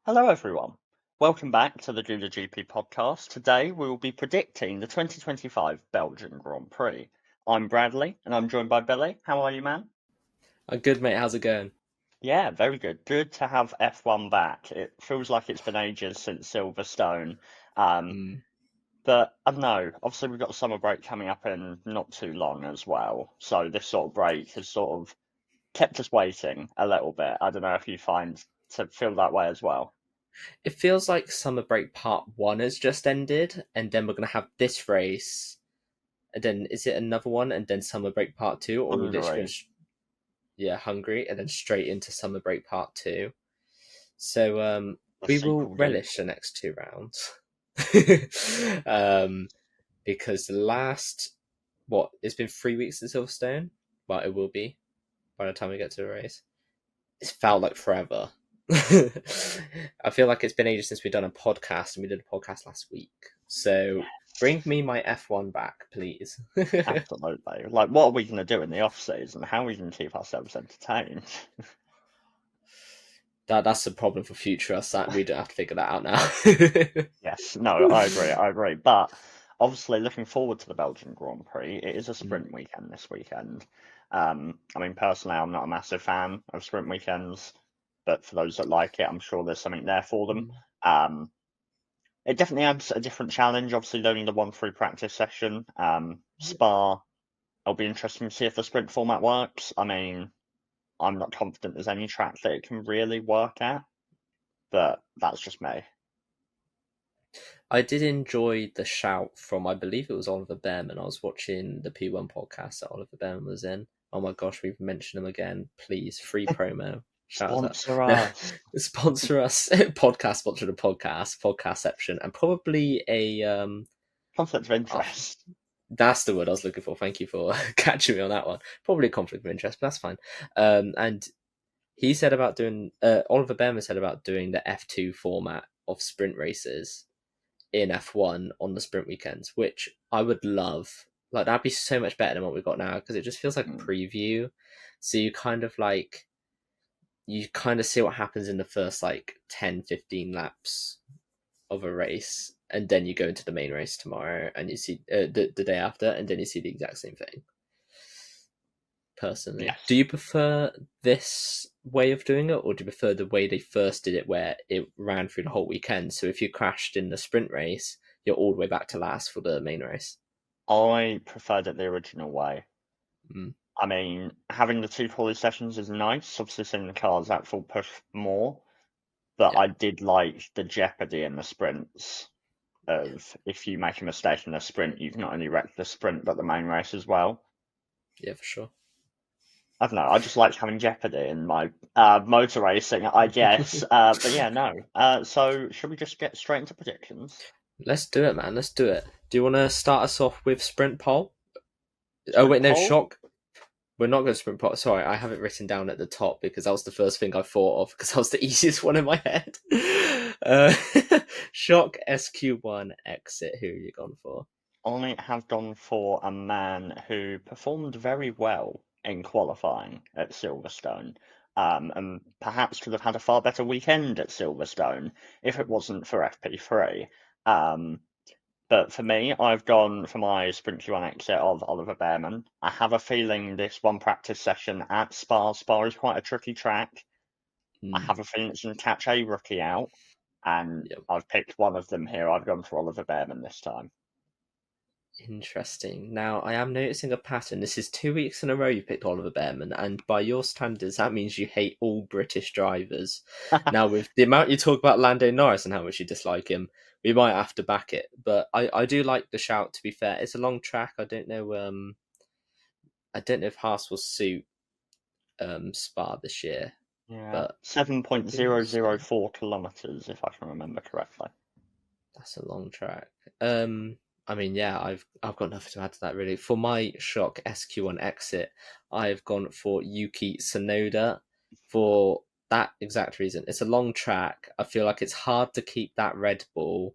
Hello, everyone. Welcome back to the GoudaGP podcast. Today we will be predicting the 2025 Belgian Grand Prix. I'm Bradley, and I'm joined by Billy. How are you, man? I'm good, mate. How's it going? Yeah, very good. Good to have F1 back. It feels like it's been ages since Silverstone. Um, Mm. but I don't know. Obviously, we've got a summer break coming up in not too long as well. So this sort of break has sort of kept us waiting a little bit. I don't know if you find to feel that way as well. It feels like Summer Break Part 1 has just ended, and then we're going to have this race, and then is it another one, and then Summer Break Part 2, or we're literally going Hungary, to, yeah, Hungary, and then straight into Summer Break Part 2. So the we will sequel deep. relish the next two rounds. Because the last, it's been 3 weeks at Silverstone? Well, it will be by the time we get to the race. It's felt like forever. I feel like it's been ages since we've done a podcast, and we did a podcast last week. So bring me my F1 back, please. Absolutely. Like, what are we going to do in the off season? How are we going to keep ourselves entertained? That's a problem for future us. That we don't have to figure that out now. Yes, no, I agree, I agree. But obviously, looking forward to the Belgian Grand Prix, it is a Mm, sprint weekend this weekend. I mean, personally, I'm not a massive fan of sprint weekends, but for those that like it, I'm sure there's something there for them. mm. Um, it definitely adds a different challenge. Obviously, only the one free practice session. Spa, it'll be interesting to see if the sprint format works. I mean, I'm not confident there's any track that it can really work at, but that's just me. I did enjoy the shout from, I believe it was Oliver Behrman. I was watching the P1 podcast that Oliver Behrman was in. Oh my gosh, we've mentioned him again. Please, free promo. Shout us out. Sponsor No, us. sponsor us. Podcast sponsor the podcastception, and probably a Conflict of oh, interest. that's the word I was looking for. Thank you for catching me on that one. Probably a conflict of interest, but that's fine. And he said about doing Oliver Behrman said about doing the F2 format of sprint races in F1 on the sprint weekends, which I would love. Like, that'd be so much better than what we've got now, because it just feels like a Mm. preview. So you kind of see what happens in the first like 10, 15 laps of a race, and then you go into the main race tomorrow, and you see the day after, and then you see the exact same thing. Personally, do Yes. you prefer this way of doing it, or do you prefer the way they first did it, where it ran through the whole weekend? So if you crashed in the sprint race, you're all the way back to last for the main race. I preferred it the original way. Mm, I mean, having the two quality sessions is nice. Obviously, seeing the cars at full push more, but yeah, I did like the jeopardy in the sprints of if you make a mistake in a sprint, you've not only wrecked the sprint but the main race as well. yeah, for sure. I don't know. I just liked having jeopardy in my motor racing, I guess. But yeah, no. So should we just get straight into predictions? Let's do it, man. Let's do it. Do you want to start us off with sprint pole? Oh Sprint wait, no, pole? shock. We're not going to sprint pole. Sorry, I have it written down at the top because that was the first thing I thought of because that was the easiest one in my head. Uh, shock SQ1 exit. Who are you gone for? I have gone for a man who performed very well in qualifying at Silverstone, and perhaps could have had a far better weekend at Silverstone if it wasn't for FP3. Um, but for me, I've gone for my Sprint Q1 exit of Oliver Behrman. I have a feeling this one practice session at Spa. Spa is quite a tricky track. I Hmm. have a feeling it's going to catch a rookie out, and Yep. I've picked one of them here. I've gone for Oliver Behrman this time. Interesting. Now, I am noticing a pattern. This is 2 weeks in a row you picked Oliver Behrman, and by your standards, that means you hate all British drivers. Now, with the amount you talk about Lando Norris and how much you dislike him, we might have to back it. But I do like the shout. To be fair, it's a long track. I don't know. I don't know if Haas will suit Spa this year, Yeah, but we will see. 7.004 kilometers, if I can remember correctly. That's a long track. I mean, yeah, I've got nothing to add to that really. For my shock SQ1 exit, I've gone for Yuki Tsunoda for that exact reason. It's a long track. I feel like it's hard to keep that Red Bull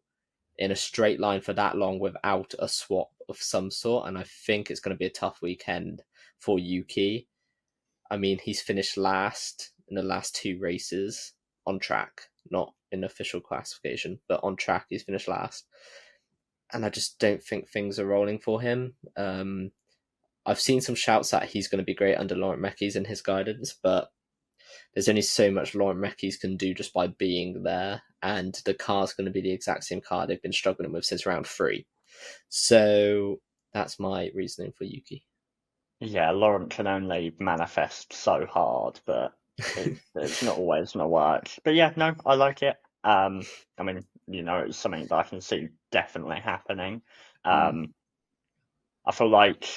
in a straight line for that long without a swap of some sort, and I think it's going to be a tough weekend for Yuki. I mean, he's finished last in the last two races on track. not in official classification, but on track he's finished last. And I just don't think things are rolling for him. I've seen some shouts that he's going to be great under Laurent Mekies and his guidance, but there's only so much Laurent Mekies can do just by being there, and the car's going to be the exact same car they've been struggling with since round 3. So that's my reasoning for Yuki. Yeah, Laurent can only manifest so hard, but it's not always gonna work. But yeah, no, I like it. I mean, it's something that I can see definitely happening. Mm, Um, I feel like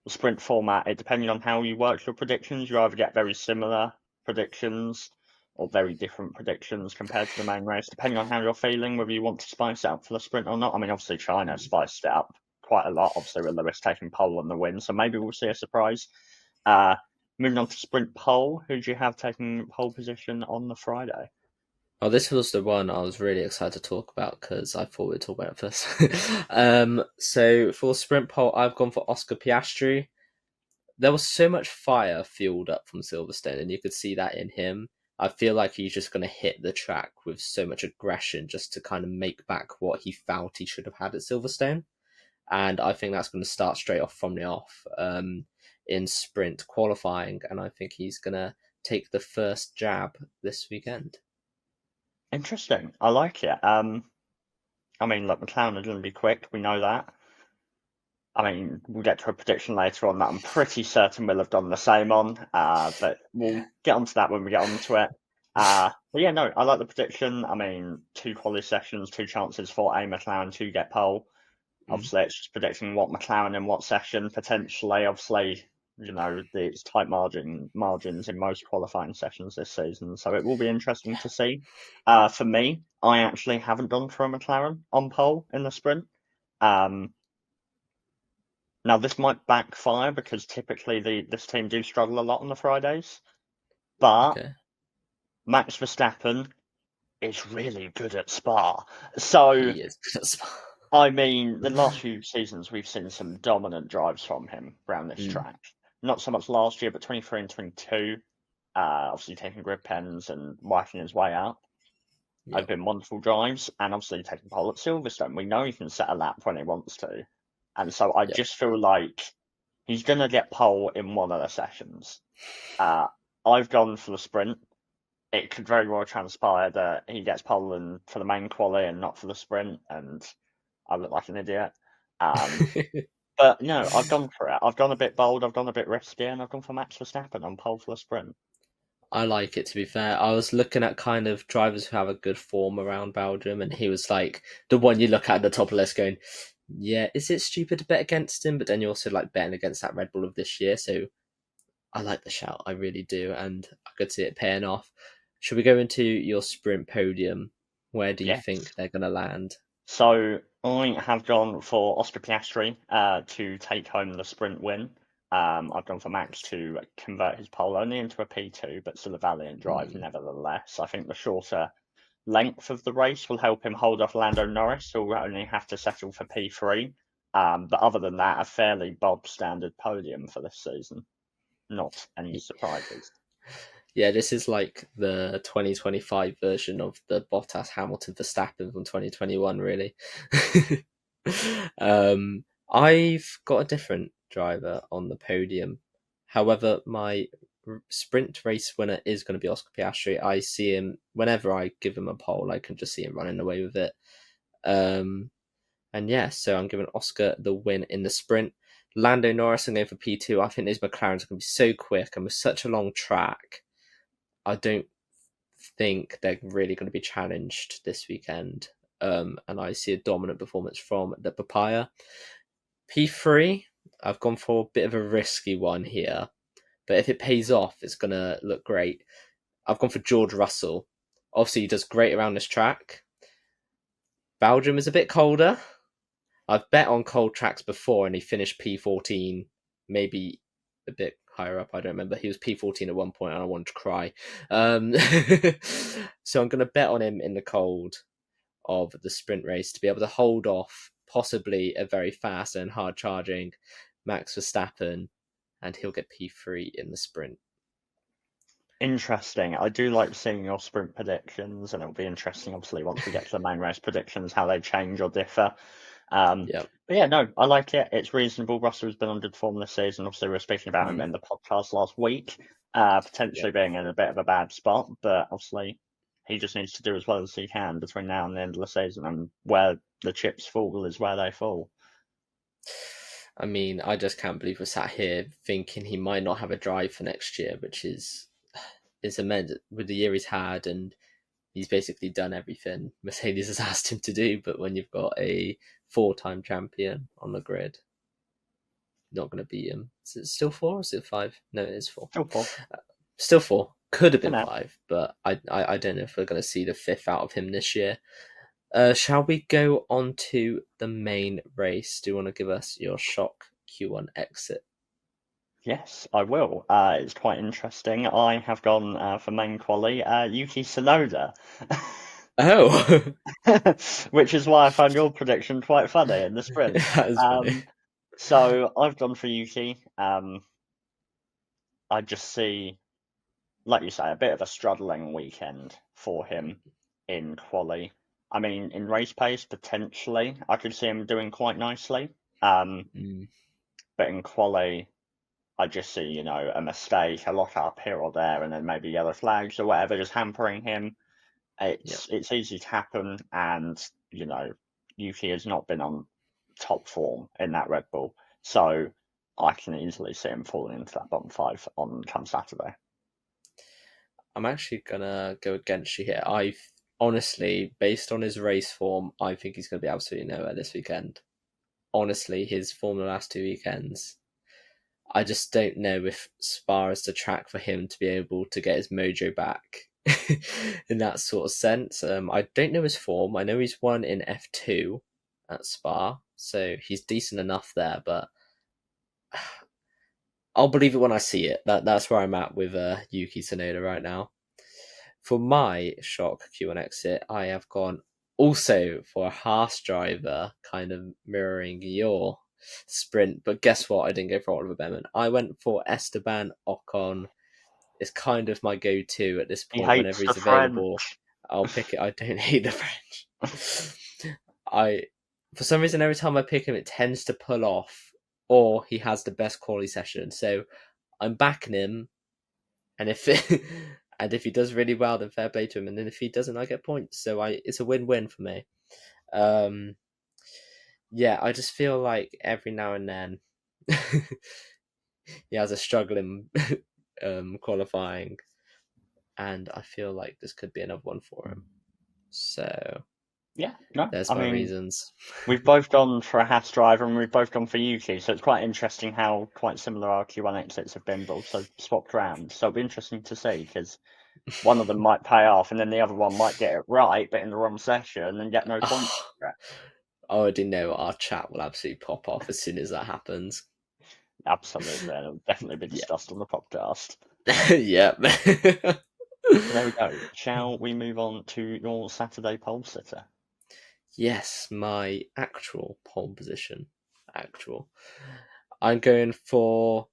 the sprint format, it depending on how you work your predictions, you either get very similar predictions or very different predictions compared to the main race, depending on how you're feeling, whether you want to spice it up for the sprint or not. I mean, obviously China mm. spiced it up quite a lot, obviously with Lewis taking pole on the win, so maybe we'll see a surprise. Uh, Moving on to sprint pole, who do you have taking pole position on the Friday? Oh, this was the one I was really excited to talk about because I thought we'd talk about it first. So for sprint pole, I've gone for Oscar Piastri. There was so much fire fueled up from Silverstone, and you could see that in him. I feel like he's just going to hit the track with so much aggression just to kind of make back what he felt he should have had at Silverstone. And I think that's going to start straight off from the off in sprint qualifying, and I think he's going to take the first jab this weekend. Interesting. I like it. I mean, look, McLaren are going to be quick. We know that. I mean, we'll get to a prediction later on that I'm pretty certain we'll have done the same on, but we'll get onto that when we get onto it. But yeah, no, I like the prediction. I mean, 2 quality sessions, 2 chances for a McLaren to get pole. Mm. Obviously, it's just predicting what McLaren in what session potentially. Obviously, it's tight margins in most qualifying sessions this season, so it will be interesting to see. For me, I actually haven't gone for a McLaren on pole in the sprint. Um, Now, this might backfire because typically this team do struggle a lot on the Fridays, but Okay, Max Verstappen is really good at Spa. So, he is. I mean, the last few seasons we've seen some dominant drives from him around this Mm, track. Not so much last year, but 23 and 22, obviously taking grid pens and wiping his way out. yeah, Have been wonderful drives, and obviously taking pole at Silverstone. We know he can set a lap when he wants to. And so I yeah. just feel like he's going to get pole in one of the sessions. Uh, I've gone for the sprint. It could very well transpire that he gets pole for the main quali and not for the sprint, and I look like an idiot. Um, but no, I've gone for it. I've gone a bit bold, I've gone a bit risky, and I've gone for Max Verstappen on pole for the sprint. I like it, to be fair. I was looking at kind of drivers who have a good form around Belgium, and he was like the one you look at the top of the list going, yeah, is it stupid to bet against him? But then you're also like betting against that Red Bull of this year. So I like the shout, I really do. And I could see it paying off. Should we go into your sprint podium? Where do you think Yes. they're going to land? So I have gone for Oscar Piastri to take home the sprint win. I've gone for Max to convert his pole only into a P2, but still a valiant drive Hmm. nevertheless. I think the shorter length of the race will help him hold off Lando Norris, who will only have to settle for P3. But other than that, a fairly bog standard podium for this season. Not any surprises. Yeah, this is like the 2025 version of the Bottas Hamilton Verstappen from 2021, really. I've got a different driver on the podium. However, my sprint race winner is going to be Oscar Piastri. I see him whenever I give him a pole, I can just see him running away with it. Um, and yeah, so I'm giving Oscar the win in the sprint. Lando Norris, I'm going for P2. I think these McLarens are going to be so quick and with such a long track. I don't think they're really going to be challenged this weekend. And I see a dominant performance from the Papaya. P3, I've gone for a bit of a risky one here, but if it pays off, it's going to look great. I've gone for George Russell. Obviously, he does great around this track. Belgium is a bit colder. I've bet on cold tracks before, and he finished P14, maybe a bit higher up. I don't remember. He was P14 at one point, and I wanted to cry. Um, so I'm going to bet on him in the cold of the sprint race to be able to hold off possibly a very fast and hard charging Max Verstappen, and he'll get P3 in the sprint. Interesting. I do like seeing your sprint predictions, and it'll be interesting, obviously, once we get to the main race predictions, how they change or differ. Um, Yep. but yeah, no, I like it. It's reasonable. Russell's been on good form this season. Obviously, we were speaking about him Mm. in the podcast last week, Yep. potentially being in a bit of a bad spot, but obviously, he just needs to do as well as he can between now and the end of the season, and where the chips fall is where they fall. I mean, I just can't believe we're sat here thinking he might not have a drive for next year, which is immense with the year he's had, and he's basically done everything Mercedes has asked him to do. But when you've got a four-time champion on the grid, not going to beat him. Is it still four? Or is it five? No, it is four. Still four. Still four. Could have For been now. five, but I don't know if we're going to see the fifth out of him this year. Shall we go on to the main race? Do you want to give us your shock Q1 exit? Yes, I will. It's quite interesting. I have gone for main quali, Yuki Tsunoda, Oh, which is why I found your prediction quite funny in the sprint. that is funny. So I've gone for Yuki. I just see, like you say, a bit of a struggling weekend for him in quali. I mean, in race pace, potentially, I could see him doing quite nicely. Um, Mm, but in quali, I just see, a mistake, a lock up here or there, and then maybe yellow flags or whatever, just hampering him. yeah. It's easy to happen, and Yuki has not been on top form in that Red Bull, so I can easily see him falling into that bottom five on come Saturday. I'm actually gonna go against you here. I honestly, based on his race form, I think he's gonna be absolutely nowhere this weekend. Honestly, his form the last two weekends, I just don't know if Spa is the track for him to be able to get his mojo back in that sort of sense. I don't know his form. I know he's won in F2 at Spa, so he's decent enough there, but I'll believe it when I see it. That's where I'm at with Yuki Tsunoda right now. For my shock Q1 exit, I have gone also for a Haas driver, kind of mirroring your sprint. But guess what? I didn't go for Oliver Behrman. I went for Esteban Ocon. It's kind of my go-to at this He point. Whenever hates the he's French. available, I'll pick it. I don't hate the French. I, for some reason, every time I pick him, it tends to pull off, or he has the best quality session. So I'm backing him, and if and if he does really well, then fair play to him. And then if he doesn't, I get points. So it's a win-win for me. Um, yeah, I just feel like every now and then he has a struggling qualifying, and I feel like this could be another one for him. So Yeah, no, there's I my mean, reasons. we've both gone for a Haas driver and we've both gone for Yuki, so it's quite interesting how quite similar our Q1 exits have been, but also swapped round. So it'll be interesting to see because one of them might pay off and then the other one might get it right, but in the wrong session and get no points Oh, for it. I already know our chat will absolutely pop off as soon as that happens. Absolutely, and it'll definitely be Yeah. discussed on the podcast. Yep. So there we go. Shall we move on to your Saturday pole sitter? Yes, my actual pole position. Actual. I'm going for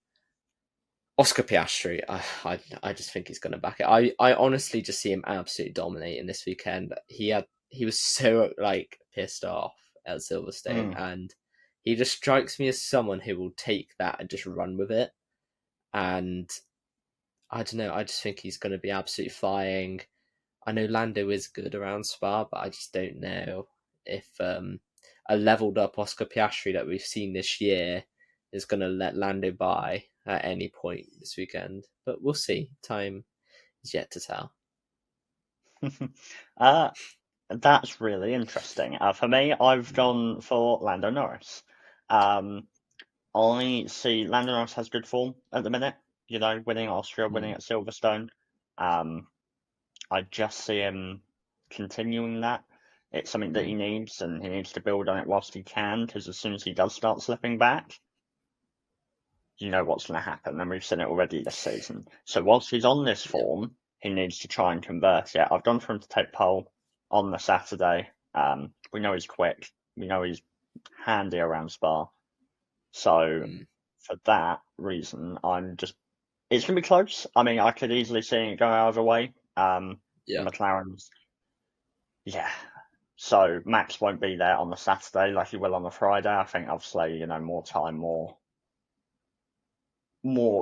Oscar Piastri. I just think he's going to back it. I honestly just see him absolutely dominating this weekend. He was so like pissed off at Silverstone, Mm. and he just strikes me as someone who will take that and just run with it. And I don't know. I just think he's going to be absolutely flying. I know Lando is good around Spa, but I just don't know if a leveled up Oscar Piastri that we've seen this year is going to let Lando by at any point this weekend. But we'll see. Time is yet to tell. uh, that's really interesting. For me, I've gone for Lando Norris. Um, I see Lando Norris has good form at the minute. Winning Austria, winning Mm, at Silverstone. Um, I just see him continuing that. It's something that he mm, needs, and he needs to build on it whilst he can, because as soon as he does start slipping back, you know what's going to happen, and we've seen it already this season. So whilst he's on this yep. form, he needs to try and convert it. I've gone for him to take pole on the Saturday. We know he's quick. We know he's handy around Spa. So Mm. for that reason, I'm just It's going to be close. I mean, I could easily see it go either way. The Yeah. McLarens, yeah. So Max won't be there on the Saturday like he will on the Friday. I think obviously, more time,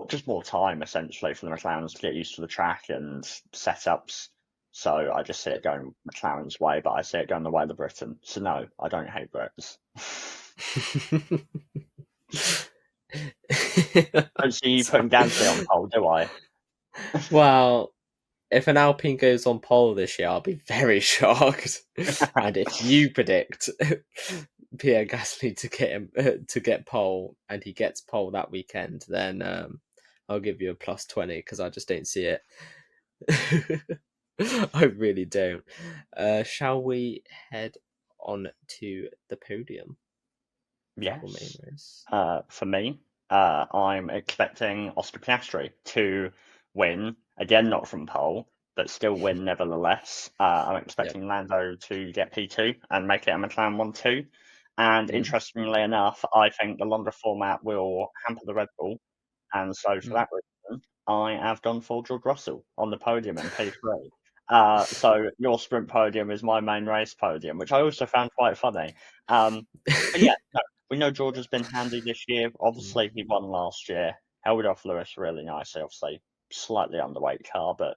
just more time essentially for the McLarens to get used to the track and setups. So I just see it going McLaren's way, but I see it going the way of the Britain. So no, I don't hate Brits. Don't see you putting Gasly on Sorry. pole, do I? Well, if an Alpine goes on pole this year, I'll be very shocked. And if you predict Pierre Gasly to get pole, and he gets pole that weekend, then I'll give you a +20 because I just don't see it. I really don't. Shall we head on to the podium for main Yes. race? For me, I'm expecting Oscar Piastri to win again, not from pole, but still win nevertheless. I'm Yep. expecting Lando to get P2 and make it a McLaren 1-2. And Mm, interestingly enough, I think the longer format will hamper the Red Bull, and so for mm. that reason, I have gone for George Russell on the podium in P3. So your sprint podium is my main race podium, which I also found quite funny. But yeah, no, we know George has been handy this year. Mm. Obviously, he won last year, held off Lewis really nicely. Obviously, slightly underweight car, but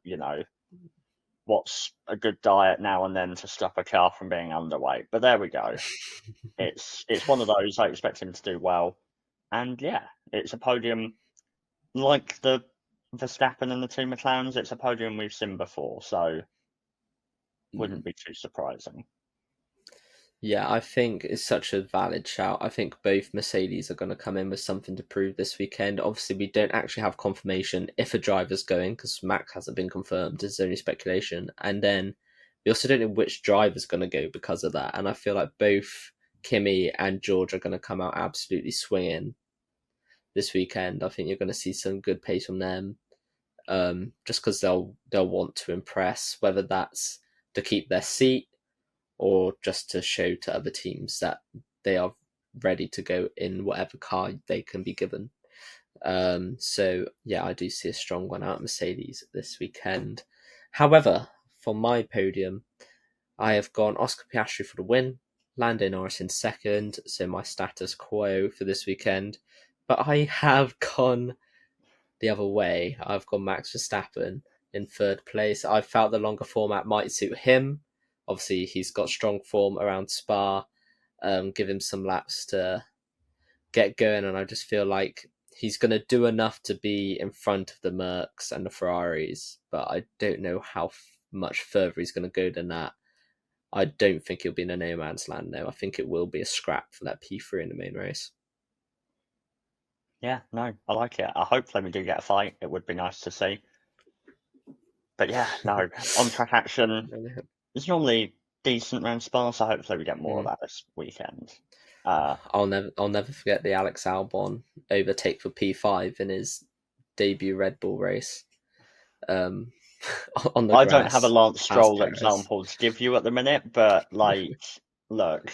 what's a good diet now and then to stop a car from being underweight? But there we go. It's one of those. I expect him to do well, and yeah, it's a podium like the Verstappen and the two McLarens. It's a podium we've seen before, so Mm. wouldn't be too surprising. Yeah, I think it's such a valid shout. I think both Mercedes are going to come in with something to prove this weekend. Obviously, we don't actually have confirmation if a driver's going because Max hasn't been confirmed. It's only speculation. And then we also don't know which driver's going to go because of that. And I feel like both Kimi and George are going to come out absolutely swinging this weekend. I think you're going to see some good pace from them, just because they'll want to impress, whether that's to keep their seat or just to show to other teams that they are ready to go in whatever car they can be given. So yeah, I do see a strong one out of Mercedes this weekend. However, for my podium, I have gone Oscar Piastri for the win, Lando Norris in second, so my status quo for this weekend. But I have gone the other way. I've gone Max Verstappen in third place. I felt the longer format might suit him. Obviously, he's got strong form around Spa. Give him some laps to get going, and I just feel like he's going to do enough to be in front of the Mercs and the Ferraris, but I don't know how much further he's going to go than that. I don't think he'll be in a no man's land though. I think it will be a scrap for that P3 in the main race. Yeah, no, I like it. I hopefully we do get a fight. It would be nice to see. But yeah, no, on track action is normally decent around Spa, so hopefully we get more of Mm. that this weekend. I'll never forget the Alex Albon overtake for P5 in his debut Red Bull race, um, on the I don't have a grass Lance past Stroll Perez. example to give you at the minute, but look,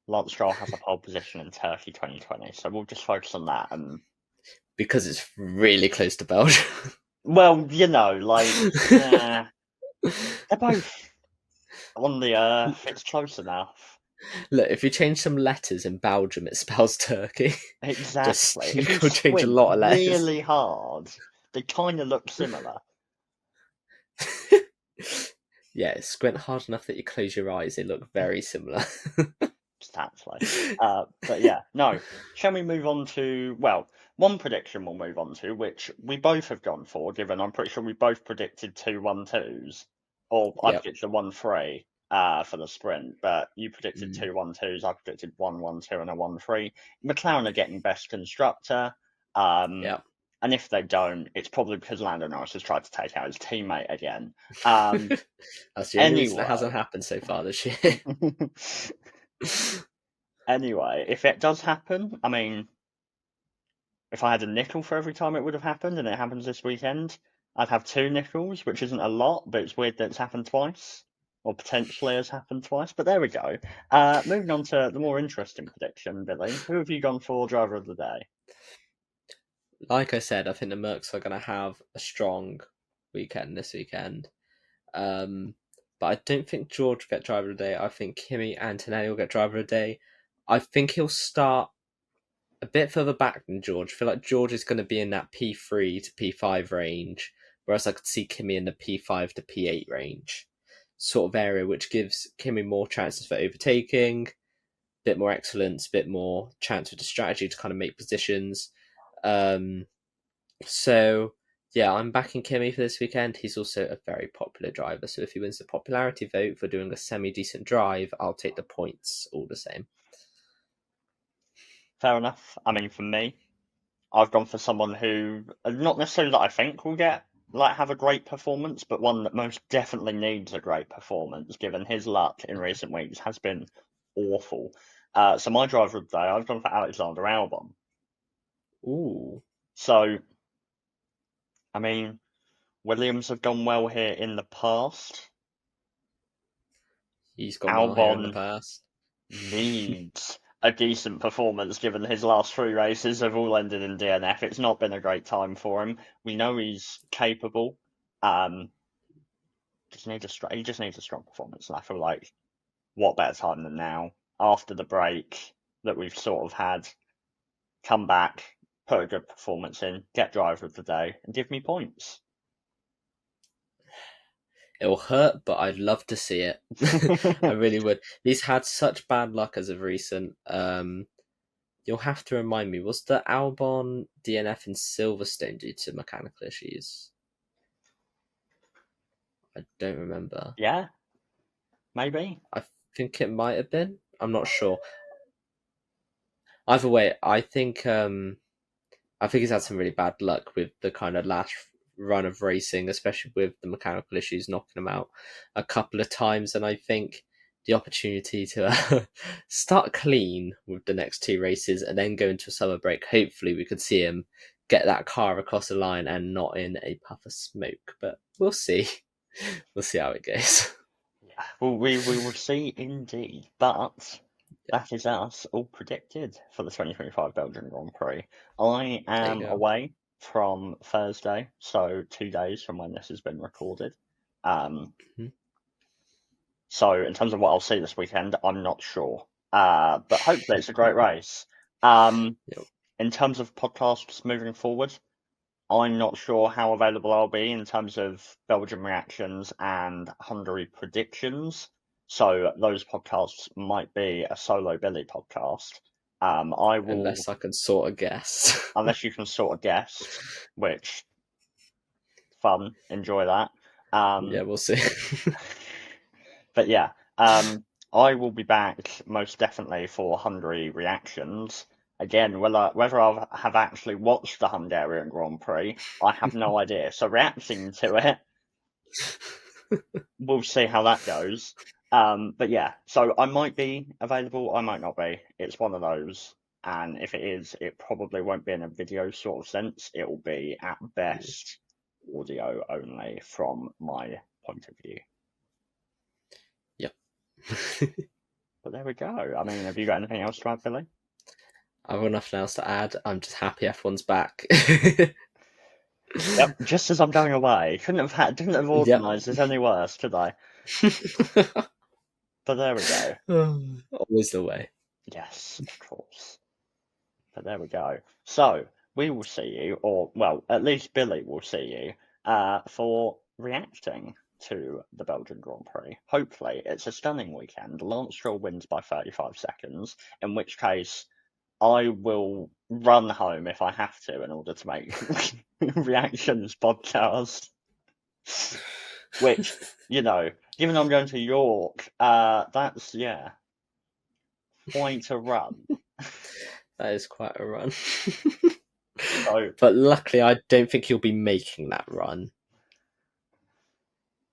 Lance Stroll has a pole position in Turkey 2020, so we'll just focus on that. And Because it's really close to Belgium. well, they're both on the earth. It's close enough. Look, if you change some letters in Belgium, it spells Turkey. Just Exactly. you If you go change a squint lot of letters. really hard, they kind of look similar. Yeah, squint hard enough that you close your eyes. They look very similar. Exactly. But yeah, no. Shall we move on to, well, one prediction we'll move on to, which we both have gone for, given I'm pretty sure we both predicted 2-1-2s, or I Yep. predicted 1-3 for the sprint, but you predicted Mm, 2-1-2s, I predicted 1-1-2 and a 1-3. McLaren are getting best constructor, um, yep. and if they don't, it's probably because Lando Norris has tried to take out his teammate again. Um, That's the only reason it hasn't anyway. happened so far this year. Anyway, if it does happen, I mean, if I had a nickel for every time it would have happened, and it happens this weekend, I'd have two nickels, which isn't a lot, but it's weird that it's happened twice, or potentially has happened twice. But there we go. Moving on to the more interesting prediction, Billy. Who have you gone for driver of the day? like I said, I think the Mercs are going to have a strong weekend this weekend. Um, but I don't think George will get driver of the day. I think Kimi Antonelli will get driver of the day. I think he'll start a bit further back than George. I feel like George is going to be in that P3 to P5 range, whereas I could see Kimi in the P5 to P8 range sort of area, which gives Kimi more chances for overtaking, bit more excellence, bit more chance with the strategy to kind of make positions. Um, so yeah, I'm backing Kimi for this weekend. He's also a very popular driver, so if he wins the popularity vote for doing a semi-decent drive, I'll take the points all the same. Fair enough. I mean, for me, I've gone for someone who, not necessarily that I think will have a great performance, but one that most definitely needs a great performance, given his luck in recent weeks has been awful. So my driver of the day, I've gone for Alexander Albon. Ooh, So, I mean, Williams have gone well here in the past. he's gone well here in the Albon past. needs a decent performance given his last three races have all ended in DNF. It's not been a great time for him. We know he's capable. Um, he just needs a strong performance, and I feel like what better time than now after the break that we've sort of had, come back, put a good performance in, get driver of the day, and give me points. It'll hurt, but I'd love to see it. I really would. He's had such bad luck as of recent. You'll have to remind me, was the Albon DNF in Silverstone due to mechanical issues? I don't remember. Yeah, maybe. I think it might have been. I'm not sure. Either way, I think he's had some really bad luck with the kind of last run of racing, especially with the mechanical issues knocking him out a couple of times. And I think the opportunity to start clean with the next two races and then go into a summer break, hopefully we could see him get that car across the line and not in a puff of smoke. But we'll see. We'll see how it goes. Yeah, well, we will see indeed. But Yeah, that is us all predicted for the 2025 Belgian Grand Prix. I there you am go. away from Thursday, so 2 days from when this has been recorded. Um, Mhm. so in terms of what I'll see this weekend, I'm not sure. But hopefully it's a great race. Yep. In terms of podcasts moving forward, I'm not sure how available I'll be in terms of Belgium reactions and Hungary predictions. So those podcasts might be a solo Billy podcast. I will, Unless I can sort of guess. unless you can sort of guess, which fun, enjoy that. Yeah, Um, we'll see. but yeah, I will be back most definitely for Hungary reactions. Again, whether I have actually watched the Hungarian Grand Prix, I have no idea. So reacting to it, we'll see how that goes. But yeah, so I might be available, I might not be. It's one of those. And if it is, it probably won't be in a video sort of sense. It will be at best audio only from my point of view. Yep. But there we go. I mean, have you got anything else to add, Billy? I've got nothing else to add. I'm just happy everyone's back. Yep, just as I'm going away. Didn't have Yep. organised this any worse, could I? But there we go. Always the way. Yes, of course. But there we go. So we will see you, or well, at least Billy will see you, for reacting to the Belgian Grand Prix. Hopefully, it's a stunning weekend. Lance Stroll wins by 35 seconds, in which case I will run home if I have to in order to make reactions podcast. Which, given I'm going to York, that's quite a run. That is quite a run. So But luckily, I don't think he'll be making that run.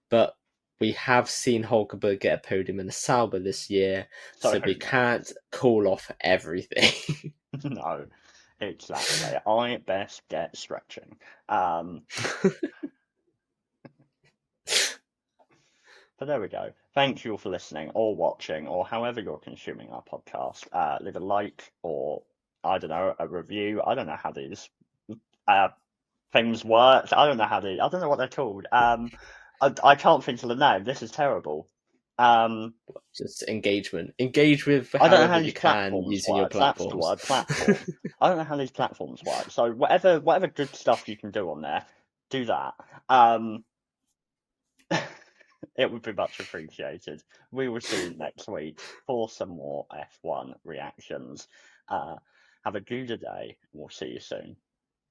But we have seen Hulkenberg get a podium in a Sauber this year, so we who can't call off everything. knows? No, exactly. I best get stretching. But there we go. Thank you all for listening or watching or however you're consuming our podcast. Leave a like or, I don't know, a review. I don't know how these things work. I don't know I don't know what they're called. I can't think of the name. This is terrible. Um, Just engagement. Engage with I don't know however how you these can platforms using your work. That's the platforms. word, platform. I don't know how these platforms work. So whatever good stuff you can do on there, do that. Um, it would be much appreciated. We will see you next week for some more F1 reactions. Have a good day. We'll see you soon.